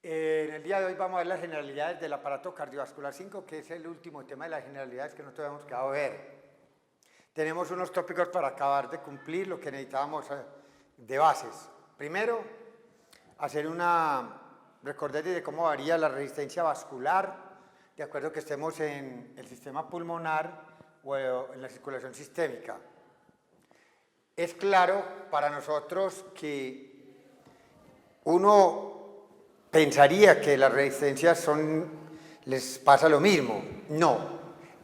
En el día de hoy vamos a ver las generalidades del aparato cardiovascular 5, que es el último tema de las generalidades que nosotros hemos quedado a ver. Tenemos unos tópicos para acabar de cumplir lo que necesitábamos de bases. Primero, hacer una recorderis de cómo varía la resistencia vascular, de acuerdo que estemos en el sistema pulmonar o en la circulación sistémica. Es claro para nosotros que uno pensaría que las resistencias les pasa lo mismo. No,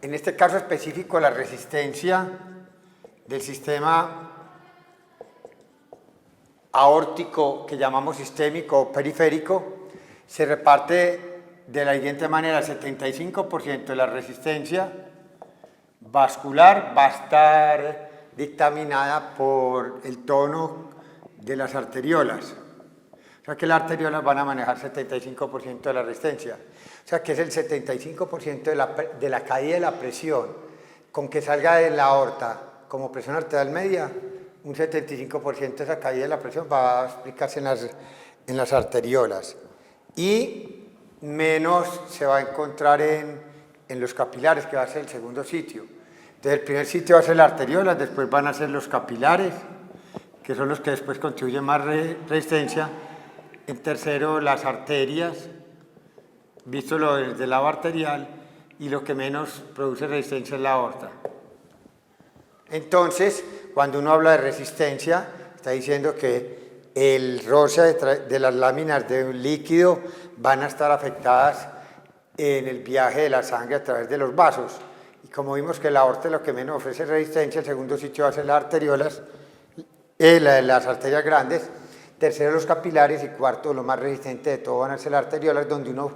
en este caso específico la resistencia del sistema aórtico que llamamos sistémico o periférico se reparte de la siguiente manera: el 75% de la resistencia vascular va a estar dictaminada por el tono de las arteriolas. O sea que las arteriolas van a manejar 75% de la resistencia. O sea que es el 75% de la caída de la presión con que salga de la aorta como presión arterial media. Un 75% de esa caída de la presión va a explicarse en las arteriolas. Y menos se va a encontrar en los capilares, que va a ser el segundo sitio. Entonces el primer sitio va a ser las arteriolas, después van a ser los capilares, que son los que después contribuyen más resistencia. En tercero, las arterias, visto lo desde el lado arterial, y lo que menos produce resistencia es la aorta. Entonces, cuando uno habla de resistencia, está diciendo que el roce de las láminas de un líquido van a estar afectadas en el viaje de la sangre a través de los vasos. Y como vimos que la aorta es lo que menos ofrece resistencia, el segundo sitio va a ser las arteriolas, las arterias grandes. Tercero, los capilares, y cuarto, lo más resistente de todo, van a ser las arteriolas, donde uno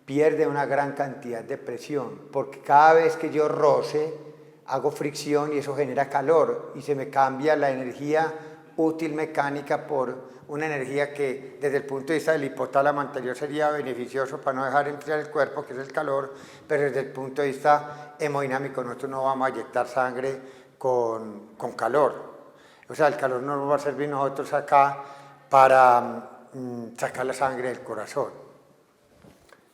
pierde una gran cantidad de presión, porque cada vez que yo roce, hago fricción y eso genera calor, y se me cambia la energía útil mecánica por una energía que desde el punto de vista del hipotálamo anterior sería beneficioso para no dejar enfriar el cuerpo, que es el calor, pero desde el punto de vista hemodinámico nosotros no vamos a inyectar sangre con calor. O sea, el calor no nos va a servir nosotros acá para sacar la sangre del corazón.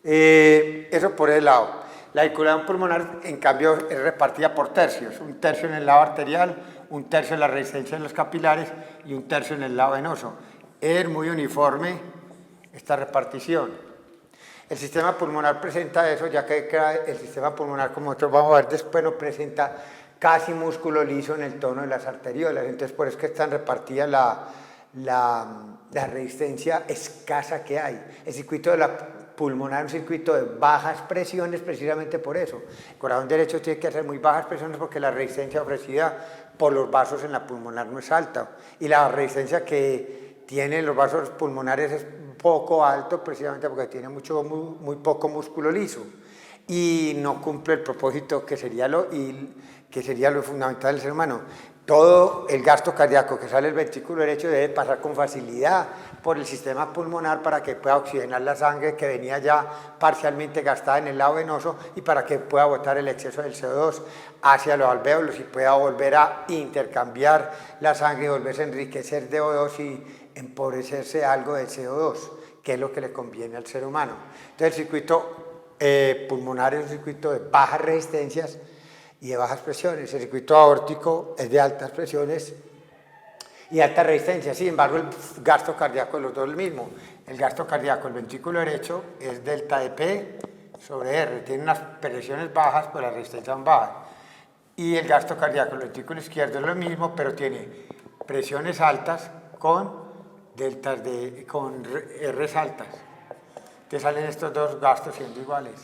Eso por el lado. La circulación pulmonar, en cambio, es repartida por tercios. Un tercio en el lado arterial, un tercio en la resistencia de los capilares y un tercio en el lado venoso. Es muy uniforme esta repartición. El sistema pulmonar presenta eso, ya que el sistema pulmonar, como nosotros vamos a ver después, no presenta casi músculo liso en el tono de las arteriolas. Entonces, por eso es que están repartidas la resistencia escasa que hay. El circuito de la pulmonar es un circuito de bajas presiones precisamente por eso. El corazón derecho tiene que hacer muy bajas presiones porque la resistencia ofrecida por los vasos en la pulmonar no es alta. Y la resistencia que tienen los vasos pulmonares es poco alto precisamente porque tiene muy poco músculo liso. Y no cumple el propósito que sería lo fundamental del ser humano. Todo el gasto cardíaco que sale del ventrículo derecho debe pasar con facilidad por el sistema pulmonar para que pueda oxigenar la sangre que venía ya parcialmente gastada en el lado venoso y para que pueda botar el exceso del CO2 hacia los alvéolos y pueda volver a intercambiar la sangre y volverse a enriquecer de O2 y empobrecerse algo del CO2, que es lo que le conviene al ser humano. Entonces el circuito pulmonar es un circuito de bajas resistencias y de bajas presiones. El circuito aórtico es de altas presiones y alta resistencia. Sin embargo, el gasto cardíaco es los dos el mismo. El gasto cardíaco del ventrículo derecho es delta de P sobre R. Tiene unas presiones bajas, pues las resistencias son bajas. Y el gasto cardíaco del ventrículo izquierdo es lo mismo, pero tiene presiones altas con R's altas. Te salen estos dos gastos siendo iguales,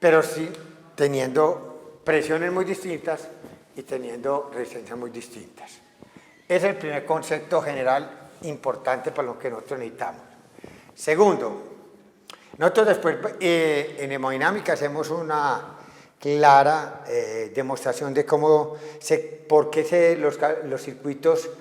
pero sí teniendo presiones muy distintas y teniendo resistencias muy distintas. Es el primer concepto general importante para lo que nosotros necesitamos. Segundo, nosotros después en hemodinámica hacemos una clara demostración de por qué los circuitos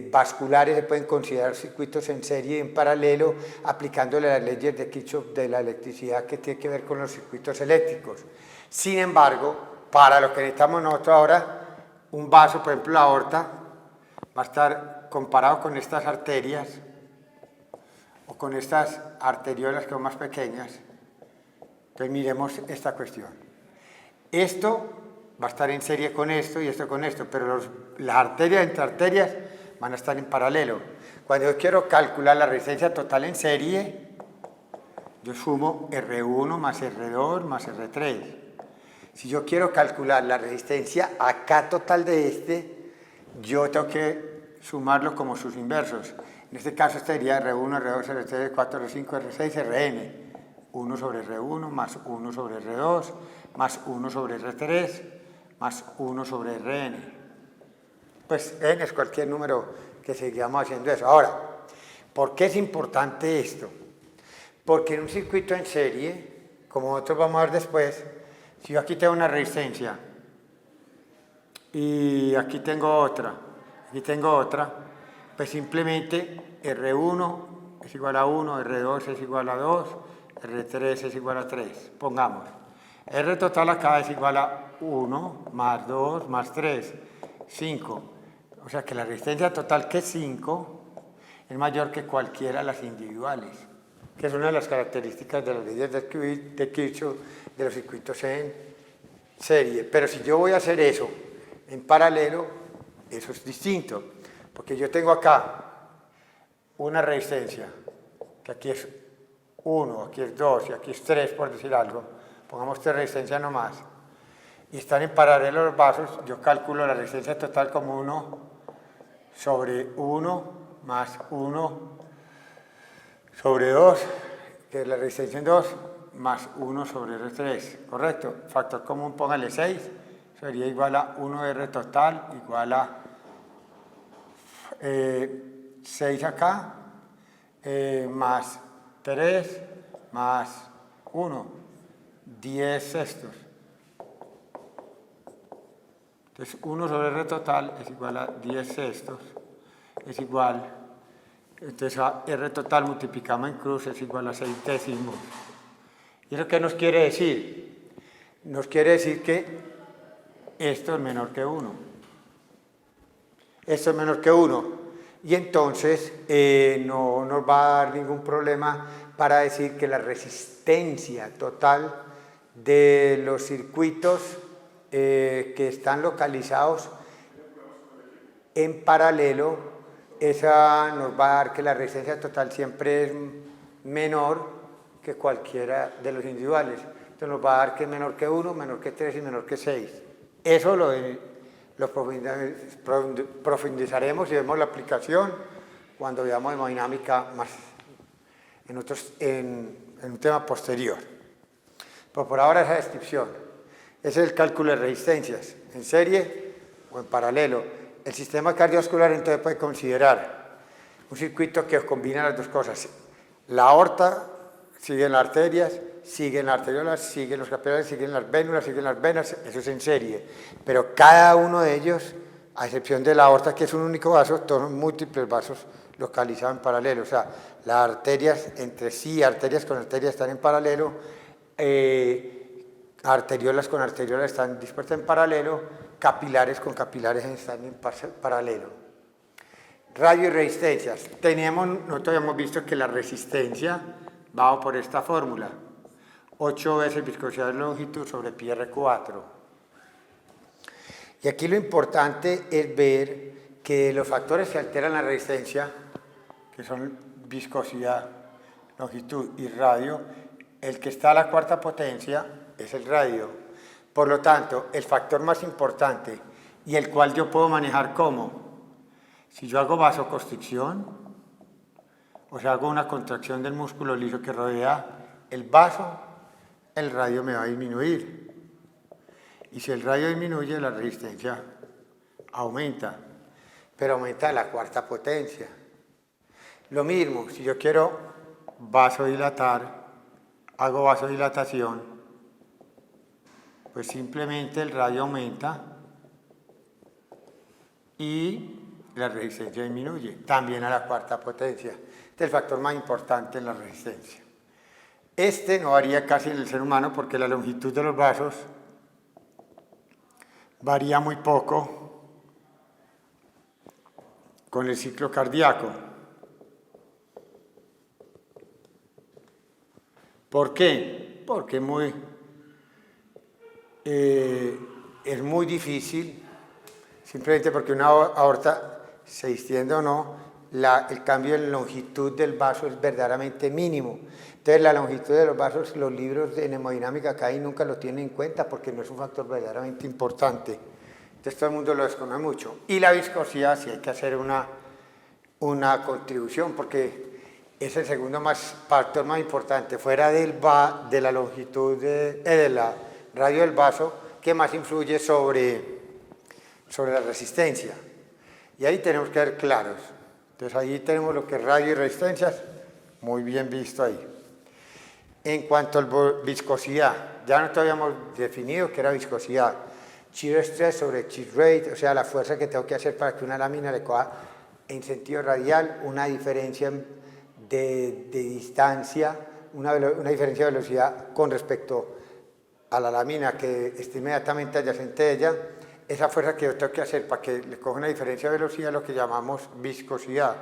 vasculares se pueden considerar circuitos en serie y en paralelo, aplicándole las leyes de Kirchhoff de la electricidad que tiene que ver con los circuitos eléctricos. Sin embargo, para lo que necesitamos nosotros ahora, un vaso, por ejemplo la aorta, va a estar comparado con estas arterias, o con estas arteriolas que son más pequeñas. Entonces miremos esta cuestión. Esto va a estar en serie con esto y esto con esto, pero las arterias entre arterias van a estar en paralelo. Cuando yo quiero calcular la resistencia total en serie, yo sumo R1 más R2 más R3. Si yo quiero calcular la resistencia acá total de este, yo tengo que sumarlo como sus inversos. En este caso sería R1, R2, R3, R4, R5, R6, Rn. 1 sobre R1 más 1 sobre R2 más 1 sobre R3 más 1 sobre Rn. Pues n es cualquier número que sigamos haciendo eso. Ahora, ¿por qué es importante esto? Porque en un circuito en serie, como nosotros vamos a ver después, si yo aquí tengo una resistencia y aquí tengo otra, pues simplemente R1 es igual a 1, R2 es igual a 2, R3 es igual a 3, pongamos. R total acá es igual a 1 más 2 más 3, 5. O sea que la resistencia total, que es 5, es mayor que cualquiera de las individuales, que es una de las características de las leyes de Kirchhoff de los circuitos en serie. Pero si yo voy a hacer eso en paralelo, eso es distinto, porque yo tengo acá una resistencia, que aquí es 1, aquí es 2 y aquí es 3, por decir algo, pongamos 3 resistencias nomás, y están en paralelo los vasos, yo calculo la resistencia total como 1 sobre 1 más 1 sobre 2, que es la resistencia en 2, más 1 sobre R3, ¿correcto? Factor común, póngale 6, sería igual a 1R total, igual a 6 acá, más 3, más 1, 10 sextos. Entonces 1 sobre R total es igual a 10 sextos, es igual, entonces a R total multiplicamos en cruz es igual a 6 décimos. ¿Y eso qué nos quiere decir? Nos quiere decir que esto es menor que 1. Esto es menor que 1. Y entonces no nos va a dar ningún problema para decir que la resistencia total de los circuitos que están localizados en paralelo, esa nos va a dar que la resistencia total siempre es menor que cualquiera de los individuales. Entonces nos va a dar que es menor que 1, menor que 3 y menor que 6. Eso lo profundizaremos y vemos la aplicación cuando veamos hemodinámica más en un tema posterior. Pero por ahora esa descripción. Ese es el cálculo de resistencias, en serie o en paralelo. El sistema cardiovascular entonces puede considerar un circuito que combina las dos cosas. La aorta sigue en las arterias, sigue en las arteriolas, sigue en los capilares, sigue en las vénulas, sigue en las venas, eso es en serie. Pero cada uno de ellos, a excepción de la aorta, que es un único vaso, todos son múltiples vasos localizados en paralelo. O sea, las arterias entre sí, arterias con arterias están en paralelo, arteriolas con arteriolas están dispuestas en paralelo, capilares con capilares están en paralelo. Radio y resistencias. Nosotros hemos visto que la resistencia va por esta fórmula, 8 veces viscosidad de longitud sobre pi R4. Y aquí lo importante es ver que los factores que alteran la resistencia, que son viscosidad, longitud y radio, el que está a la cuarta potencia es el radio. Por lo tanto, el factor más importante y el cual yo puedo manejar como, si yo hago vasoconstricción, o sea, hago una contracción del músculo liso que rodea el vaso, el radio me va a disminuir. Y si el radio disminuye, la resistencia aumenta, pero aumenta a la cuarta potencia. Lo mismo, si yo quiero vasodilatar, hago vasodilatación, pues simplemente el radio aumenta y la resistencia disminuye, también a la cuarta potencia. Este es el factor más importante en la resistencia. Este no varía casi en el ser humano porque la longitud de los vasos varía muy poco con el ciclo cardíaco. ¿Por qué? Porque es muy difícil, simplemente porque una aorta se distiende o no, el cambio de longitud del vaso es verdaderamente mínimo. Entonces la longitud de los vasos, los libros de hemodinámica acá y nunca lo tienen en cuenta porque no es un factor verdaderamente importante. Entonces todo el mundo lo desconoce mucho. Y la viscosidad sí hay que hacer una contribución porque es el segundo factor más importante, fuera de la longitud de la radio del vaso, que más influye sobre la resistencia. Y ahí tenemos que ser claros. Entonces ahí tenemos lo que es radio y resistencias, muy bien visto ahí. En cuanto a viscosidad, ya no habíamos definido qué era viscosidad. Shear stress sobre shear rate, o sea, la fuerza que tengo que hacer para que una lámina le coja en sentido radial, una diferencia de distancia, una diferencia de velocidad con respecto a la lámina que esté inmediatamente adyacente a ella. Esa fuerza que yo tengo que hacer para que le coja una diferencia de velocidad es lo que llamamos viscosidad.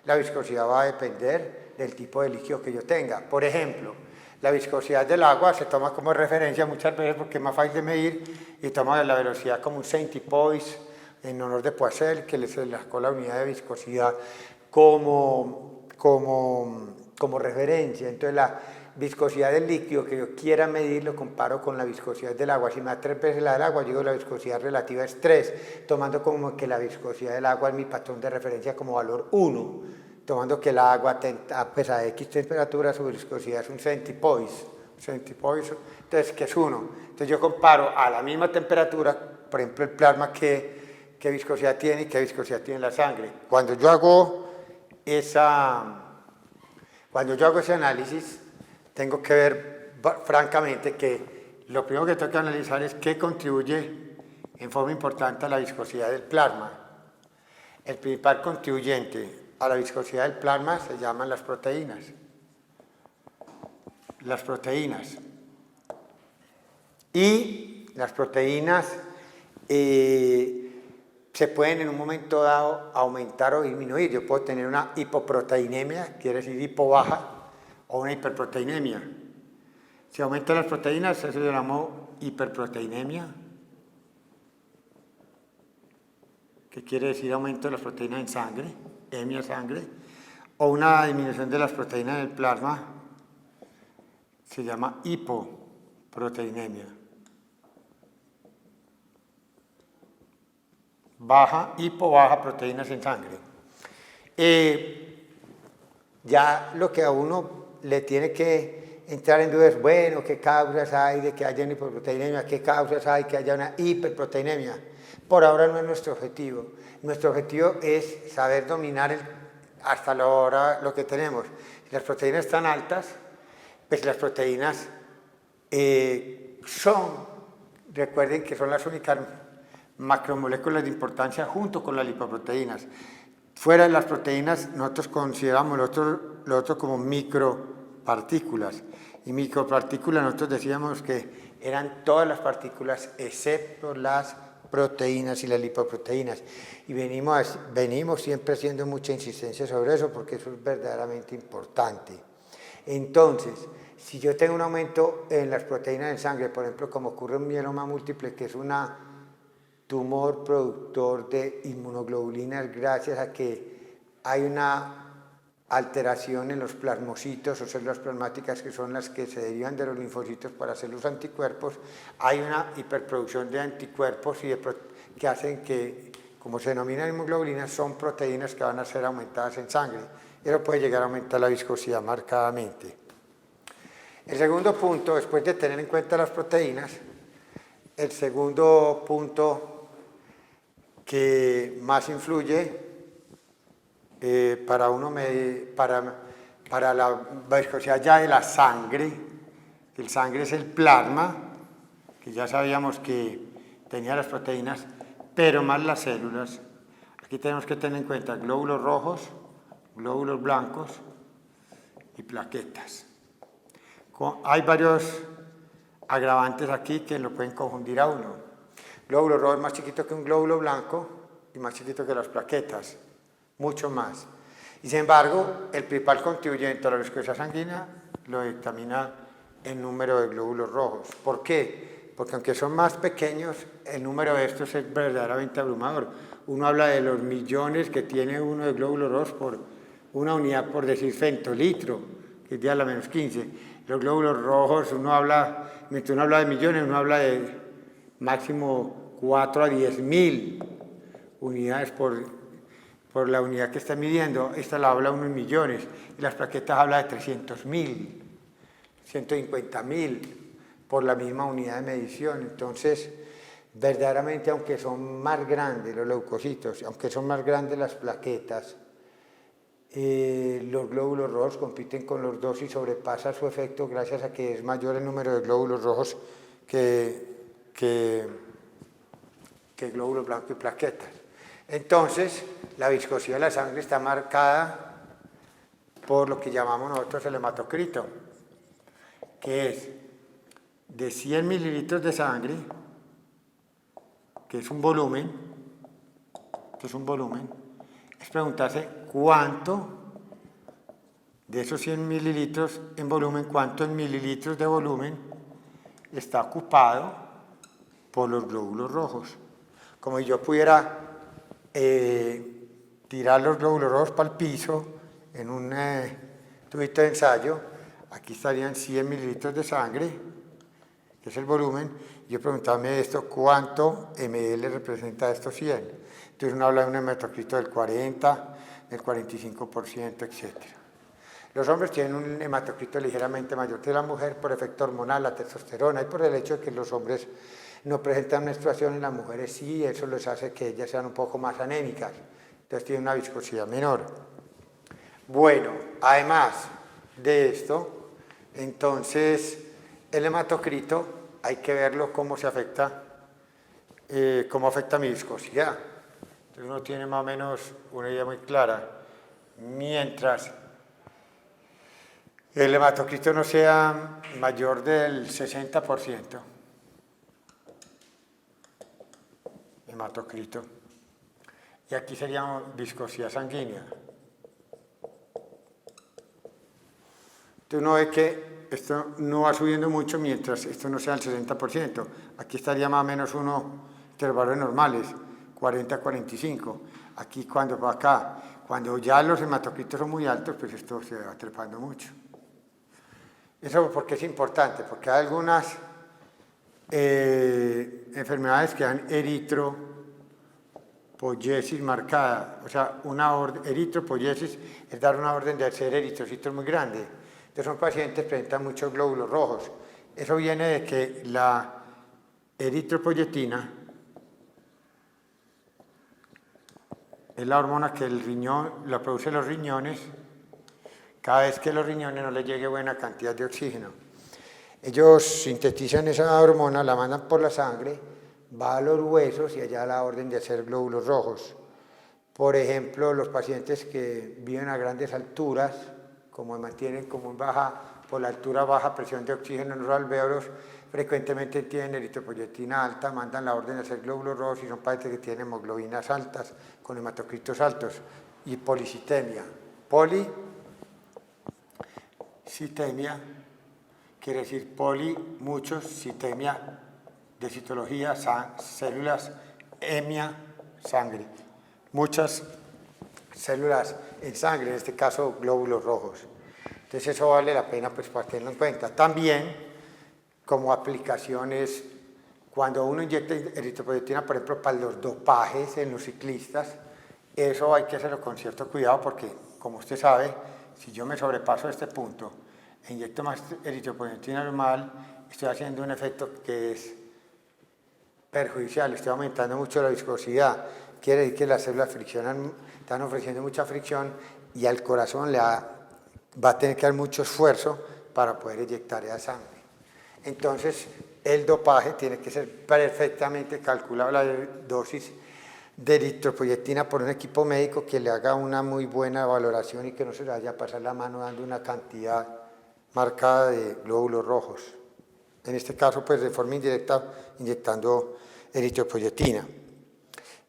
La viscosidad va a depender del tipo de líquido que yo tenga. Por ejemplo, la viscosidad del agua se toma como referencia muchas veces porque es más fácil de medir y toma la velocidad como un centipoise en honor de Poiseuille, que se le sacó la unidad de viscosidad como referencia. Entonces la viscosidad del líquido que yo quiera medir lo comparo con la viscosidad del agua. Si me da 3 veces la del agua, yo digo la viscosidad relativa es 3, tomando como que la viscosidad del agua es mi patrón de referencia como valor 1, tomando que el agua a X temperatura su viscosidad es un centipoise, entonces que es 1. Entonces yo comparo a la misma temperatura, por ejemplo el plasma qué viscosidad tiene y qué viscosidad tiene la sangre. Cuando yo hago ese análisis, tengo que ver francamente que lo primero que tengo que analizar es qué contribuye en forma importante a la viscosidad del plasma. El principal contribuyente a la viscosidad del plasma se llaman las proteínas. Las proteínas. Y las proteínas se pueden en un momento dado aumentar o disminuir. Yo puedo tener una hipoproteinemia, quiere decir hipobaja, o una hiperproteinemia. Si aumentan las proteínas, eso se llama hiperproteinemia, que quiere decir aumento de las proteínas en sangre, hemia sangre, o una disminución de las proteínas del plasma, se llama hipoproteinemia. Hipobaja proteínas en sangre. Ya lo que a uno le tiene que entrar en duda es, bueno, ¿qué causas hay de que haya una hipoproteinemia? ¿Qué causas hay que haya una hiperproteinemia? Por ahora no es nuestro objetivo. Nuestro objetivo es saber dominar hasta ahora lo que tenemos. Si las proteínas están altas, pues las proteínas recuerden que son las únicas macromoléculas de importancia junto con las lipoproteínas. Fuera de las proteínas, nosotros consideramos lo otro como micropartículas. Y micropartículas nosotros decíamos que eran todas las partículas excepto las proteínas y las lipoproteínas. Y venimos siempre haciendo mucha insistencia sobre eso porque eso es verdaderamente importante. Entonces, si yo tengo un aumento en las proteínas en sangre, por ejemplo, como ocurre en mieloma múltiple, que es una tumor productor de inmunoglobulinas gracias a que hay una alteración en los plasmocitos o células plasmáticas que son las que se derivan de los linfocitos para hacer los anticuerpos, hay una hiperproducción de anticuerpos que hacen que, como se denominan inmunoglobulinas, son proteínas que van a ser aumentadas en sangre. Eso puede llegar a aumentar la viscosidad marcadamente. El segundo punto, después de tener en cuenta las proteínas, el segundo punto que más influye para la viscosidad ya de la sangre, que el sangre es el plasma, que ya sabíamos que tenía las proteínas, pero más las células. Aquí tenemos que tener en cuenta glóbulos rojos, glóbulos blancos y plaquetas. Hay varios agravantes aquí que lo pueden confundir a uno. Glóbulo rojo es más chiquito que un glóbulo blanco y más chiquito que las plaquetas, mucho más. Y sin embargo, el principal contribuyente a la viscosidad sanguínea lo dictamina el número de glóbulos rojos. ¿Por qué? Porque aunque son más pequeños, el número de estos es verdaderamente abrumador. Uno habla de los millones que tiene uno de glóbulos rojos por una unidad, por decir femtolitro, que es 10 a la menos 15. Los glóbulos rojos, mientras uno habla de millones, uno habla de máximo 4 a 10.000 unidades por la unidad que está midiendo. Esta la habla uno en millones, y las plaquetas habla de 300.000, 150.000 por la misma unidad de medición. Entonces, verdaderamente, aunque son más grandes los leucocitos, aunque son más grandes las plaquetas, los glóbulos rojos compiten con los dos y sobrepasa su efecto gracias a que es mayor el número de glóbulos rojos que glóbulos blancos y plaquetas. Entonces, la viscosidad de la sangre está marcada por lo que llamamos nosotros el hematocrito, que es de 100 mililitros de sangre, que es un volumen, es preguntarse cuánto de esos 100 mililitros en volumen, cuánto en mililitros de volumen está ocupado por los glóbulos rojos. Como si yo pudiera tirar los glóbulos rojos para el piso en un tubito de ensayo, aquí estarían 100 mililitros de sangre, que es el volumen, y yo preguntarme esto, ¿cuánto ml representa estos 100? Entonces uno habla de un hematocrito del 40, del 45%, etc. Los hombres tienen un hematocrito ligeramente mayor que la mujer por efecto hormonal, la testosterona, y por el hecho de que los hombres no presentan menstruación y las mujeres sí, eso les hace que ellas sean un poco más anémicas, entonces tienen una viscosidad menor. Bueno, además de esto, entonces el hematocrito hay que verlo cómo afecta mi viscosidad. Entonces uno tiene más o menos una idea muy clara. Mientras el hematocrito no sea mayor del 60%, hematocrito, y aquí sería viscosidad sanguínea. Entonces uno ve que esto no va subiendo mucho mientras esto no sea el 60%. Aquí estaría más o menos intervalos normales, 40 a 45. Aquí cuando ya los hematocritos son muy altos, pues esto se va trepando mucho. Eso porque es importante, porque hay algunas enfermedades que dan eritropoyesis marcada. O sea, eritropoyesis es dar una orden de hacer eritrocitos muy grande. Entonces son pacientes que presentan muchos glóbulos rojos. Eso viene de que la eritropoyetina es la hormona que el riñón la produce los riñones cada vez que los riñones no les llegue buena cantidad de oxígeno. Ellos sintetizan esa hormona, la mandan por la sangre, va a los huesos y allá da la orden de hacer glóbulos rojos. Por ejemplo, los pacientes que viven a grandes alturas, como mantienen por la altura baja presión de oxígeno en los alvéolos, frecuentemente tienen eritropoyetina alta, mandan la orden de hacer glóbulos rojos y son pacientes que tienen hemoglobinas altas, con hematocritos altos y policitemia. Policitemia quiere decir muchos, citemia de citología, células, hemia, sangre. Muchas células en sangre, en este caso glóbulos rojos. Entonces eso vale la pena pues para tenerlo en cuenta. También como aplicaciones, cuando uno inyecta eritropoyetina, por ejemplo, para los dopajes en los ciclistas, eso hay que hacerlo con cierto cuidado porque, como usted sabe, si yo me sobrepaso este punto e inyecto más eritropoyetina normal, estoy haciendo un efecto que es perjudicial, estoy aumentando mucho la viscosidad. Quiere decir que las células están ofreciendo mucha fricción y al corazón va a tener que dar mucho esfuerzo para poder inyectar esa sangre. Entonces, el dopaje tiene que ser perfectamente calculado, la dosis de eritropoyetina por un equipo médico que le haga una muy buena valoración y que no se le vaya a pasar la mano dando una cantidad marcada de glóbulos rojos. En este caso, pues de forma indirecta, inyectando eritropoyetina.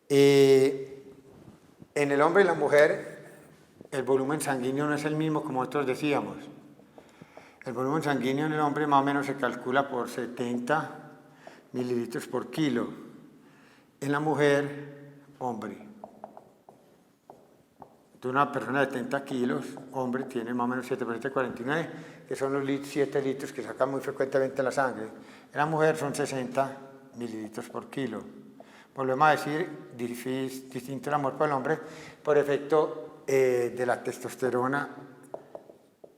En el hombre y la mujer, el volumen sanguíneo no es el mismo como nosotros decíamos. El volumen sanguíneo en el hombre más o menos se calcula por 70 mililitros por kilo. En la mujer, hombre. De una persona de 70 kilos, hombre, tiene más o menos 7 por 7, 49, que son los 7 litros que sacan muy frecuentemente la sangre. En la mujer son 60 mililitros por kilo. Volvemos a decir, distinto el amor por el hombre por efecto de la testosterona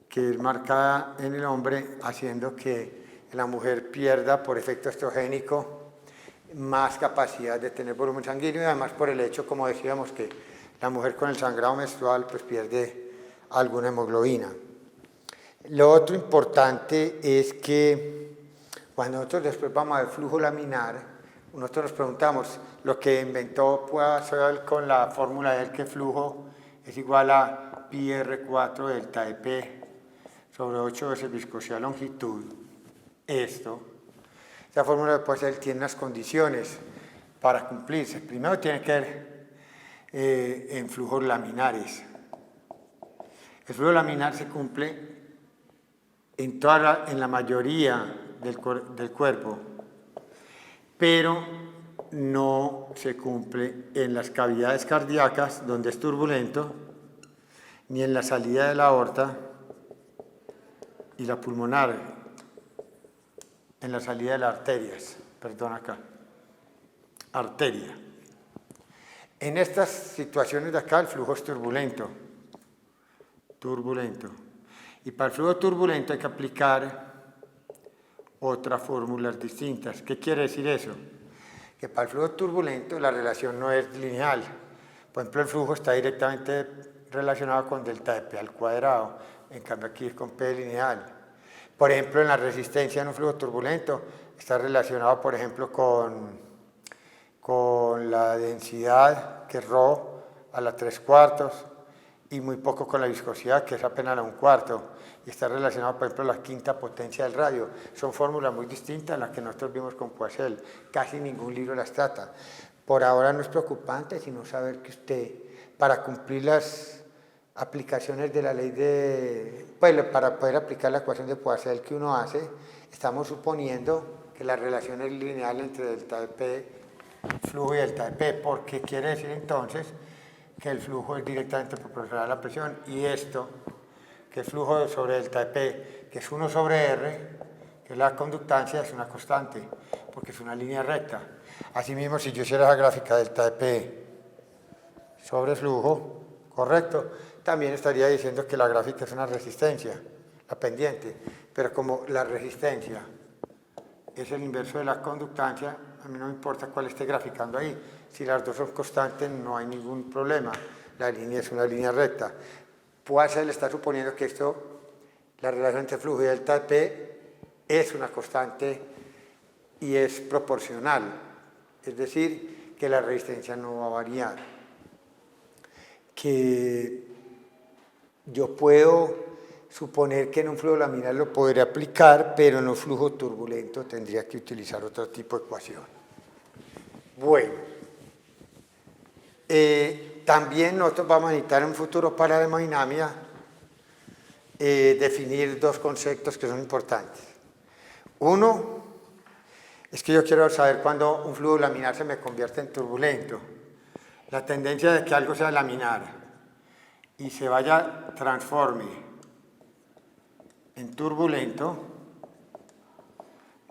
que es marcada en el hombre, haciendo que la mujer pierda por efecto estrogénico más capacidad de tener volumen sanguíneo y además por el hecho, como decíamos, que la mujer con el sangrado menstrual pues pierde alguna hemoglobina. Lo otro importante es que cuando nosotros después vamos al flujo laminar, nosotros nos preguntamos, lo que inventó Poiseuille con la fórmula del que flujo es igual a pi r4 delta EP sobre 8 veces viscosidad longitud. Esta fórmula de Poiseuille tiene unas condiciones para cumplirse. Primero tiene que ver en flujos laminares. El flujo laminar se cumple en la mayoría del cuerpo, pero no se cumple en las cavidades cardíacas, donde es turbulento, ni en la salida de la aorta y la pulmonar, en la salida de las arterias, perdón acá, arteria. En estas situaciones de acá el flujo es turbulento. Y para el flujo turbulento hay que aplicar otras fórmulas distintas. ¿Qué quiere decir eso? Que para el flujo turbulento la relación no es lineal. Por ejemplo, el flujo está directamente relacionado con delta de P al cuadrado, en cambio aquí es con P lineal. Por ejemplo, en la resistencia en un flujo turbulento está relacionado, por ejemplo, con la densidad, que es ρ a la 3/4, y muy poco con la viscosidad, que es apenas a 1/4, y está relacionado, por ejemplo, a la quinta potencia del radio. Son fórmulas muy distintas a las que nosotros vimos con Poiseuille. Casi ningún libro las trata. Por ahora no es preocupante, sino saber que usted, para cumplir las aplicaciones de la ley para poder aplicar la ecuación de Poiseuille que uno hace, estamos suponiendo que la relación es lineal entre delta de P flujo y delta de P, porque quiere decir entonces que el flujo es directamente proporcional a la presión, y esto, que el flujo sobre delta de P, que es 1 sobre R, que es la conductancia, es una constante, porque es una línea recta. Asimismo, si yo hiciera la gráfica delta de P sobre flujo, correcto, también estaría diciendo que la gráfica es una resistencia, la pendiente, pero como la resistencia es el inverso de la conductancia, a mí no me importa cuál esté graficando ahí. Si las dos son constantes, no hay ningún problema. La línea es una línea recta. Poiseuille está suponiendo que la relación entre flujo y delta de P, es una constante y es proporcional. Es decir, que la resistencia no va a variar. Que yo puedo suponer que en un flujo laminar lo podré aplicar, pero en un flujo turbulento tendría que utilizar otro tipo de ecuación. Bueno, también nosotros vamos a necesitar en un futuro para la hemodinamia definir dos conceptos que son importantes. Uno es que yo quiero saber cuándo un flujo laminar se me convierte en turbulento. La tendencia de que algo sea laminar y se transforme en turbulento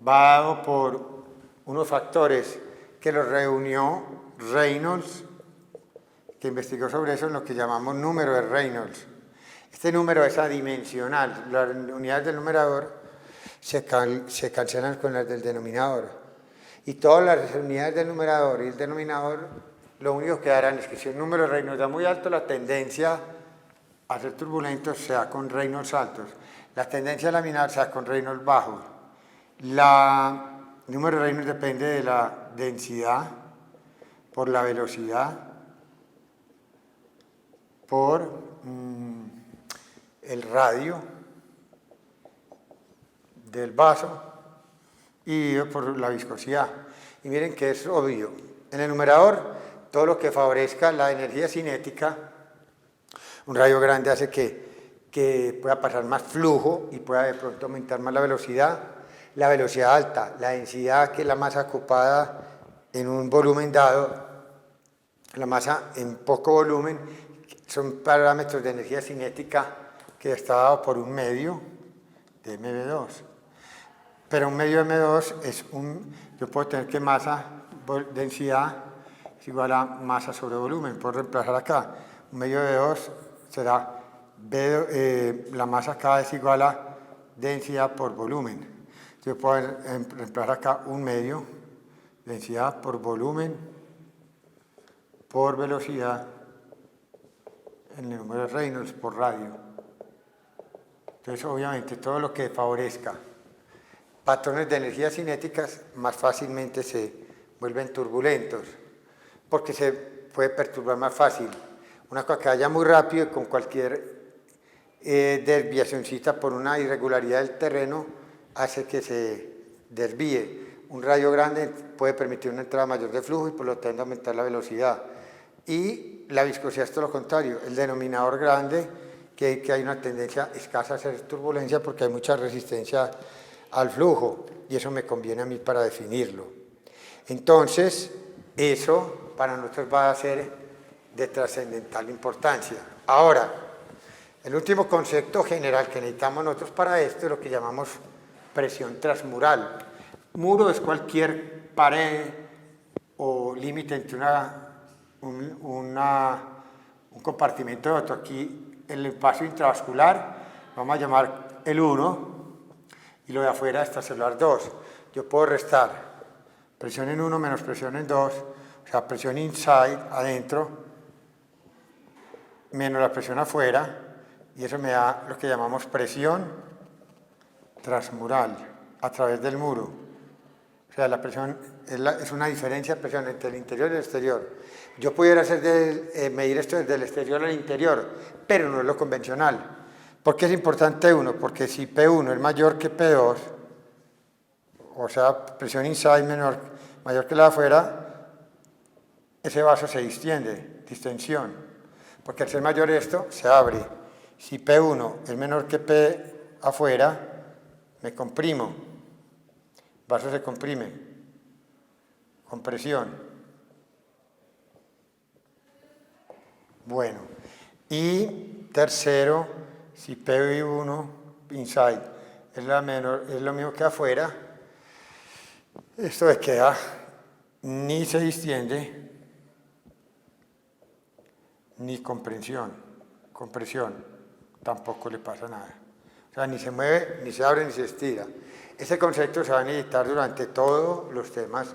va dado por unos factores que los reunió Reynolds, que investigó sobre eso en lo que llamamos número de Reynolds. Este número es adimensional, las unidades del numerador se cancelan con las del denominador, y todas las unidades del numerador y el denominador lo único que harán es que si el número de Reynolds da muy alto, la tendencia a ser turbulento se da con Reynolds altos. La tendencia a laminar se da con Reynolds bajos. El número de Reynolds depende de la densidad, por la velocidad, por el radio del vaso y por la viscosidad. Y miren que es obvio. En el numerador, todo lo que favorezca la energía cinética, un radio grande hace que que pueda pasar más flujo y pueda de pronto aumentar más la velocidad alta, la densidad, que es la masa ocupada en un volumen dado, la masa en poco volumen, son parámetros de energía cinética que está dado por un medio de mv2. Pero un medio de mv2 es yo puedo tener que densidad es igual a masa sobre volumen, puedo reemplazar acá. Un medio de mv2 será la masa acá es igual a densidad por volumen. Yo puedo reemplazar acá un medio, densidad por volumen, por velocidad, en el número de Reynolds por radio. Entonces, obviamente, todo lo que favorezca patrones de energía cinéticas más fácilmente se vuelven turbulentos, porque se puede perturbar más fácil. Una cosa que vaya muy rápido y con cualquier desviacióncita por una irregularidad del terreno hace que se desvíe. Un radio grande puede permitir una entrada mayor de flujo y por lo tanto aumentar la velocidad. Y la viscosidad es todo lo contrario, el denominador grande, que hay una tendencia escasa a hacer turbulencia porque hay mucha resistencia al flujo y eso me conviene a mí para definirlo. Entonces, eso para nosotros va a ser de trascendental importancia. Ahora, el último concepto general que necesitamos nosotros para esto es lo que llamamos presión transmural. Muro es cualquier pared o límite entre un compartimento de otro. Aquí el espacio intravascular vamos a llamar el 1 y lo de afuera extracelular 2. Yo puedo restar presión en 1 menos presión en 2, o sea, presión inside, adentro, menos la presión afuera, y eso me da lo que llamamos presión transmural a través del muro. O sea, la presión es una diferencia de presión entre el interior y el exterior. Yo pudiera medir esto desde el exterior al interior, pero no es lo convencional. ¿Por qué es importante 1? Porque si P1 es mayor que P2, o sea, presión inside mayor que la de afuera, ese vaso se distiende, distensión. Porque al ser mayor esto, se abre. Si P1 es menor que P afuera, me comprimo. El vaso se comprime. Compresión. Bueno. Y tercero, si P1 inside es lo mismo que afuera, esto de queda ni se distiende ni compresión, tampoco le pasa nada. O sea, ni se mueve, ni se abre, ni se estira. Ese concepto se va a necesitar durante todos los temas,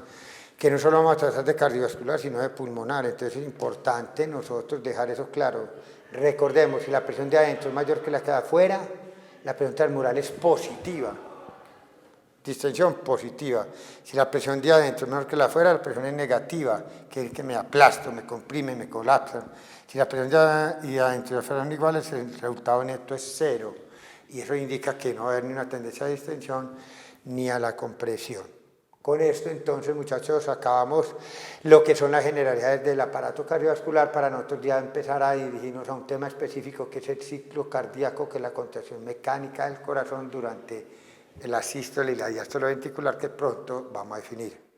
que no solo vamos a tratar de cardiovascular, sino de pulmonar. Entonces es importante nosotros dejar eso claro. Recordemos, si la presión de adentro es mayor que la que de afuera, la presión transmural es positiva. Distensión positiva. Si la presión de adentro es menor que la de afuera, la presión es negativa, que es que me aplasto, me comprime, me colapsa. Si la presión de adentro y de afuera son iguales, el resultado neto es 0. Y eso indica que no va a haber ni una tendencia a distensión ni a la compresión. Con esto, entonces, muchachos, acabamos lo que son las generalidades del aparato cardiovascular para nosotros ya empezar a dirigirnos a un tema específico que es el ciclo cardíaco, que es la contracción mecánica del corazón durante la sístole y la diástole ventricular, que pronto vamos a definir.